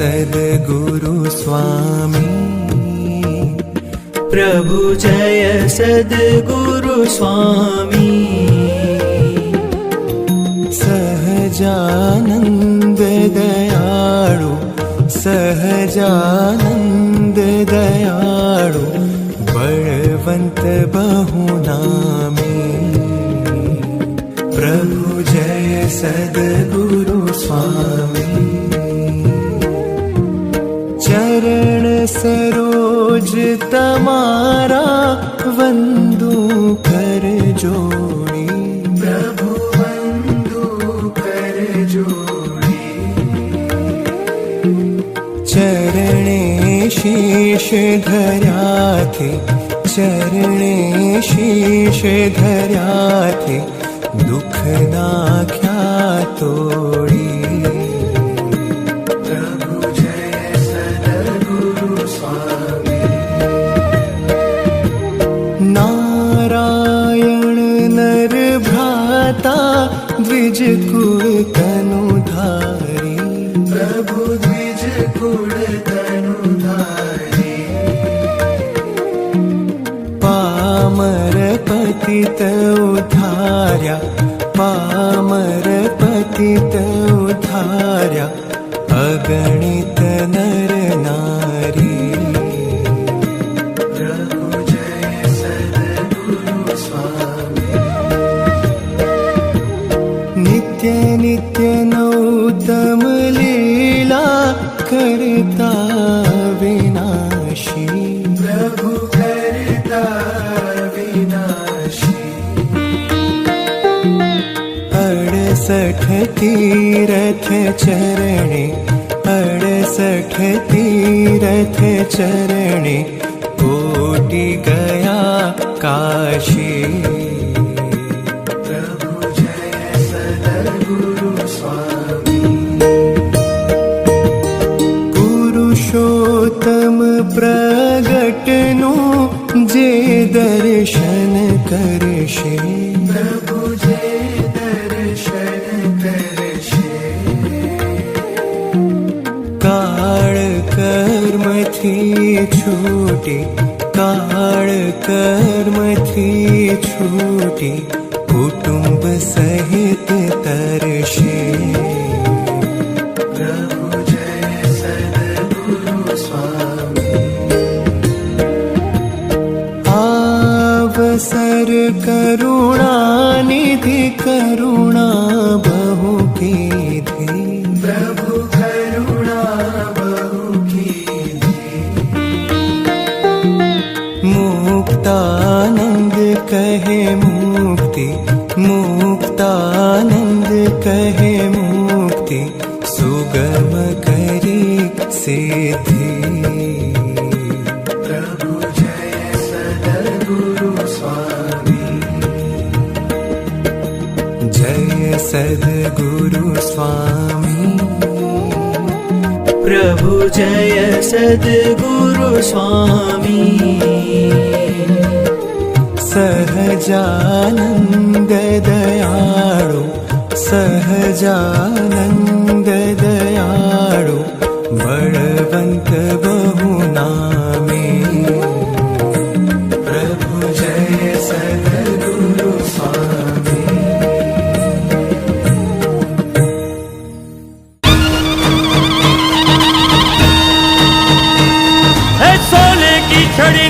सद्गुरु स्वामी प्रभु जय सद्गुरु स्वामी सहजानंद दयाळु सहजानंद दयाळु बलवंत बहुनामी प्रभु जय सद्गुरु स्वामी चरण सरोज तमारा वंदू कर जोड़ी प्रभु वंदू कर जोड़ी चरणे शीश धर्या थे चरणे शीश धर्या थे दुख नाख्या तोड़ी द्विज कुल तनुधारी प्रभु द्विज कुल तनुधारी पामर पतित उद्धार्या पामर पतित उद्धार्या अगणित नर नारी प्रभु जय सद्गुरु स्वामी नित्य नित्य नौतम लीला करता विनाशी प्रभु करता विनाशी 68 तीरथ चरणे 68 तीरथ चरणे कोटि गया काशी पुरुषोत्तम प्रगटनु जे दर्शन करशे प्रभु जे दर्शन करशे काळ कर्म थी छूटी काळ कर्म थी छूटी कुटुंब सहित तरशे अवसर करुणा निधि करुणा बहु कीधी प्रभु करुणा बहु कीधी मुक्तानंद कहे मुक्ति मुक्तानंद कहे मुक्ति सुगम करी सिद्धि सद्गुरु स्वामी प्रभु जय सद्गुरु स्वामी सहजानंद दयाळु सहजानंद दयाळु बलवंत बहुनामी प्रभु जय सद्गुरु स्वामी छड़ी